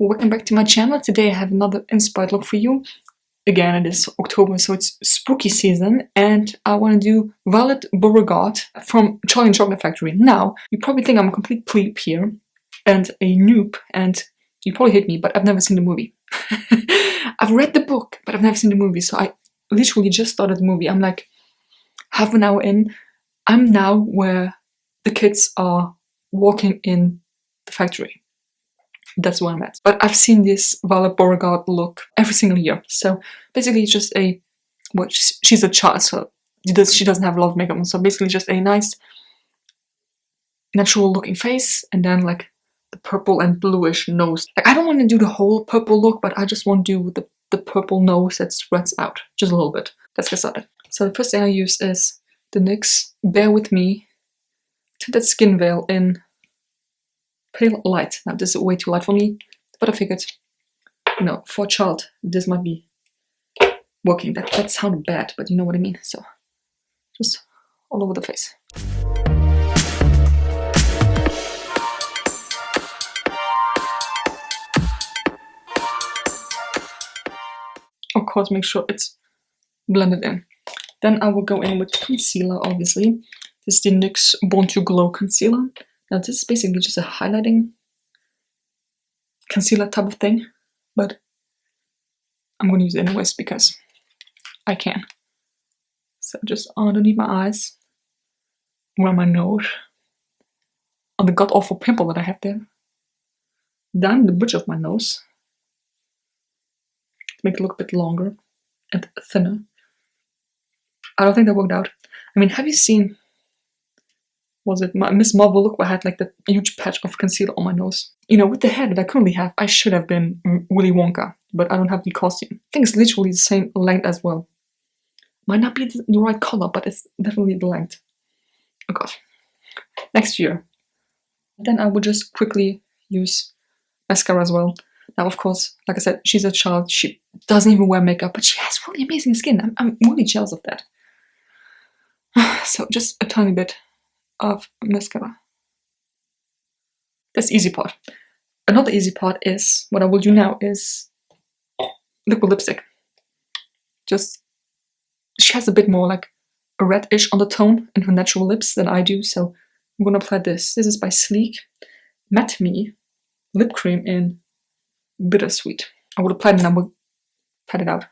Welcome back to my channel. Today I have another inspired look for you. Again, it is October, so it's spooky season, and I want to do Violet Beauregarde from Charlie and Chocolate Factory. Now, you probably think I'm a complete plebe here, and a noob, and you probably hate me, but I've never seen the movie. I've read the book, but I've never seen the movie, so I literally just started the movie. I'm like half an hour in. I'm now where the kids are walking in the factory. That's where I'm at. But I've seen this Violet Beauregarde look every single year. So basically it's just a, well, she's a child, so she doesn't have a lot of makeup on. So basically just a nice natural looking face, and then like the purple and bluish nose. Like I don't want to do the whole purple look, but I just want to do the purple nose that spreads out just a little bit. Let's get started. So the first thing I use is the NYX Bear With Me Tinted Skin Veil in Pale Light. Now this is way too light for me, but I figured, you know, for a child this might be working. That sounded bad, but you know what I mean. So just all over the face. Of course, make sure it's blended in. Then I will go in with concealer, obviously. This is the NYX Born to Glow concealer. Now this is basically just a highlighting concealer type of thing, but I'm going to use it anyways because I can. So just underneath my eyes, around my nose, on the god-awful pimple that I have there, down the bridge of my nose, to make it look a bit longer and thinner. I don't think that worked out. I mean, have you seen, was it Miss Marvel look where I had like that huge patch of concealer on my nose? You know, with the hair that I currently have, I should have been Willy Wonka, but I don't have the costume. I think it's literally the same length as well. Might not be the right color, but it's definitely the length. Oh god. Next year. Then I would just quickly use mascara as well. Now, of course, like I said, she's a child. She doesn't even wear makeup, but she has really amazing skin. I'm really jealous of that. So just a tiny bit of mascara. That's the easy part. Another easy part is, what I will do now is liquid lipstick. Just, she has a bit more like a reddish undertone in her natural lips than I do, so I'm gonna apply this. This is by Sleek Matte Me Lip Cream in Bittersweet. I would apply it and I will pat it out.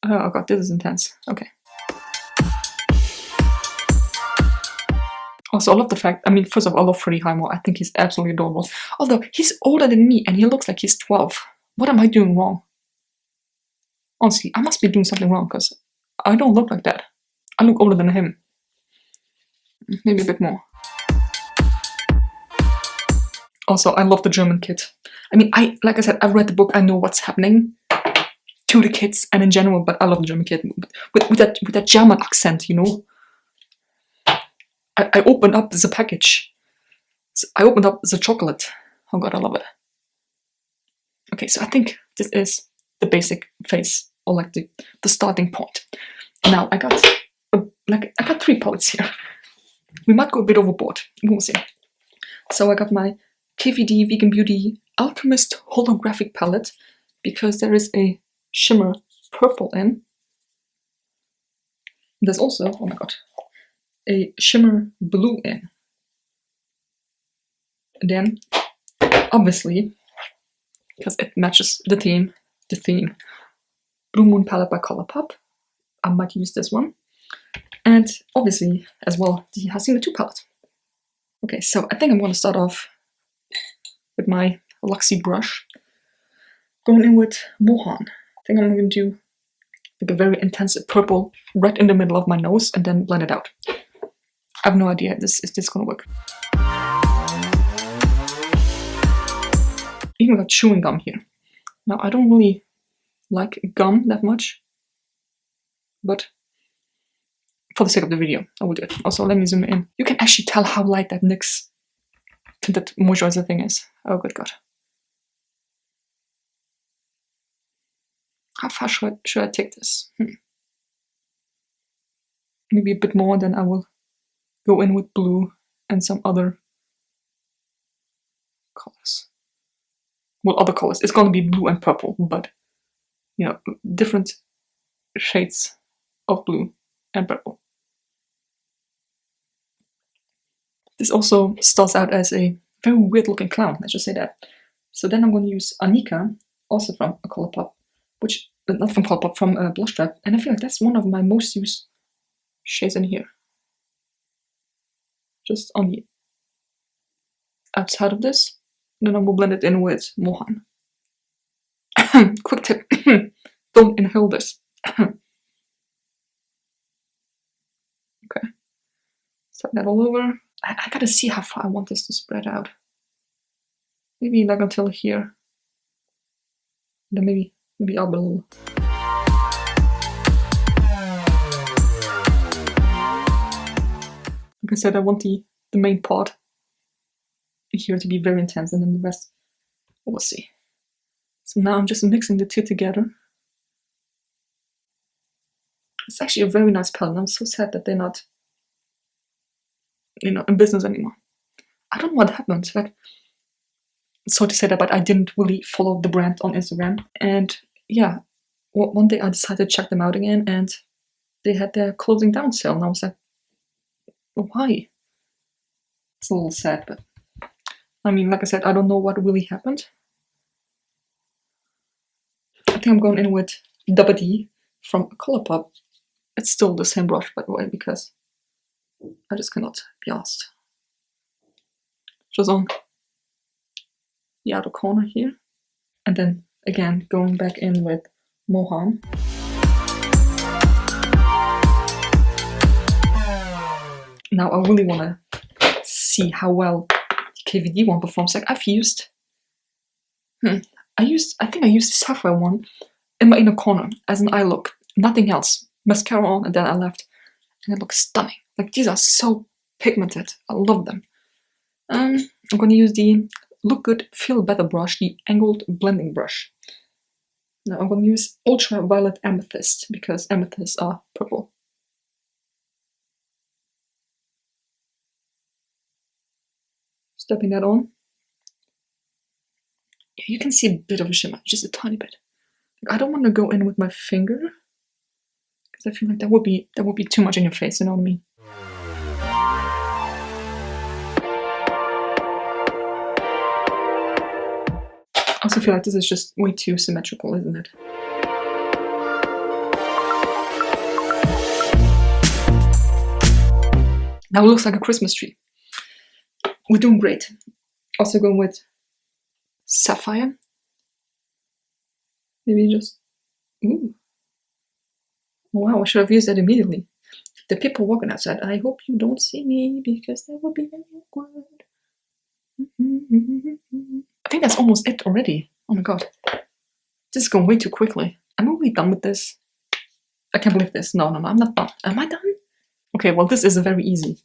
Oh god, this is intense. Okay. Also, I love the fact, I mean, first of all, I love Freddie Highmore. I think he's absolutely adorable. Although, he's older than me and he looks like he's 12. What am I doing wrong? Honestly, I must be doing something wrong because I don't look like that. I look older than him. Maybe a bit more. Also, I love the German kid. I mean, like I said, I've read the book. I know what's happening to the kids and in general, but I love the German kid with that German accent, you know. I opened up the package. I opened up the chocolate. Oh god, I love it. Okay, so I think this is the basic face, or like the starting point. Now I got I got 3 palettes here. We might go a bit overboard. We'll see. So I got my KVD Vegan Beauty Alchemist Holographic palette because there is a shimmer purple in. There's also, oh my god, a shimmer blue in. And then, obviously, because it matches the theme, Blue Moon palette by Colourpop. I might use this one. And obviously, as well, the Hasina 2 palette. Okay, so I think I'm going to start off with my Luxie brush. Going in with Mohan. I think I'm going to do like a very intense purple right in the middle of my nose and then blend it out. I have no idea if this going to work. Even got chewing gum here. Now, I don't really like gum that much, but for the sake of the video, I will do it. Also, let me zoom in. You can actually tell how light that NYX tinted moisturizer thing is. Oh, good god. How far should I take this? Maybe a bit more, then I will go in with blue and some other colors. well, other colors. It's gonna be blue and purple, but you know, different shades of blue and purple. This also starts out as a very weird looking clown, let's just say that. So then I'm going to use Anika, also from a Colourpop, which, not from Colourpop, from Blush Trap, and I feel like that's one of my most used shades in here. Just on the outside of this, then I will blend it in with Mohan. Quick tip, don't inhale this. Okay, set that all over. I gotta see how far I want this to spread out. Maybe like until here. Then maybe up a little. Like I said, I want the main part here to be very intense, and then the rest, we'll see. So now I'm just mixing the two together. It's actually a very nice palette. I'm so sad that they're not, in business anymore. I don't know what happened. Like, sorry to say that, but I didn't really follow the brand on Instagram. And yeah, one day I decided to check them out again, and they had their closing down sale, and I was like, why? It's a little sad, but I mean, like I said, I don't know what really happened. I think I'm going in with Double D from Colourpop. It's still the same brush, by the way, because I just cannot be asked. Just on the outer corner here. And then, again, going back in with Mohan. Now I really want to see how well the KVD one performs. Like, I've used... I think I used the Sapphire one in my inner corner as an eye look. Nothing else. Mascara on, and then I left. And it looks stunning. Like, these are so pigmented. I love them. I'm going to use the Look Good, Feel Better brush, the angled blending brush. Now I'm going to use Ultra Violet Amethyst, because amethysts are purple. Stepping that on. Yeah, you can see a bit of a shimmer, just a tiny bit. I don't want to go in with my finger, because I feel like that would be too much in your face, you know what I mean? I also feel like this is just way too symmetrical, isn't it? Now it looks like a Christmas tree. We're doing great. Also going with Sapphire. Maybe just... Ooh. Wow, I should have used that immediately. The people walking outside, I hope you don't see me, because that would be very awkward. I think that's almost it already. Oh my god. This is going way too quickly. I'm already done with this. I can't believe this. No, I'm not done. Am I done? Okay, well, this is a very easy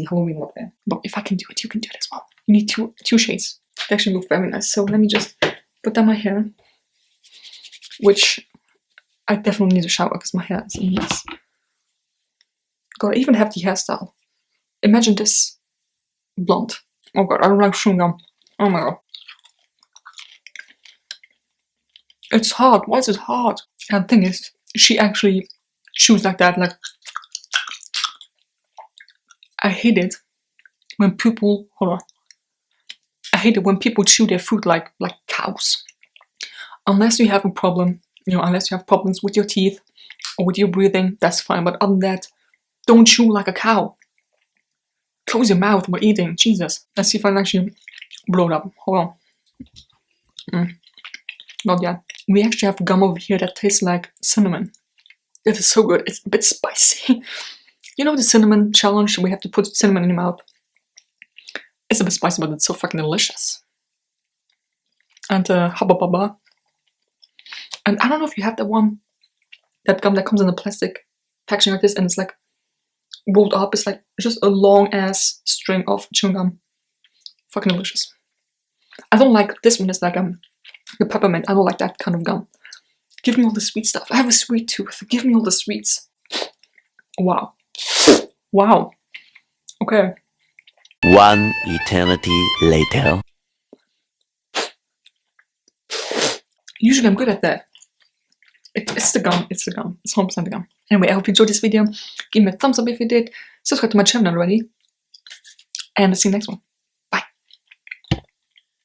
Halloween look there. Look, if I can do it, you can do it as well. You need two shades. They actually look very nice. So let me just put down my hair, which I definitely need a shower because my hair is a mess. God, I even have the hairstyle. Imagine this blonde. Oh god, I don't like chewing gum. Oh my god. It's hard. Why is it hard? And the thing is, she actually chews like that. Like, I hate it when people... Hold on. I hate it when people chew their food like cows. Unless you have a problem, unless you have problems with your teeth or with your breathing, that's fine. But other than that, don't chew like a cow. Close your mouth while eating. Jesus. Let's see if I can actually blow it up. Hold on. Not yet. We actually have gum over here that tastes like cinnamon. It is so good. It's a bit spicy. You know the cinnamon challenge? We have to put cinnamon in your mouth. It's a bit spicy, but it's so fucking delicious. And Hubba Bubba. And I don't know if you have that gum that comes in a plastic packaging like this, and it's like rolled up. It's like just a long ass string of chewing gum. Fucking delicious. I don't like this one. It's like the peppermint. I don't like that kind of gum. Give me all the sweet stuff. I have a sweet tooth. Give me all the sweets. Wow. Wow. Okay. One eternity later. Usually I'm good at that. It's the gum, it's the gum. It's 100% the gum. Anyway, I hope you enjoyed this video. Give me a thumbs up if you did. Subscribe to my channel already. And I'll see you next one.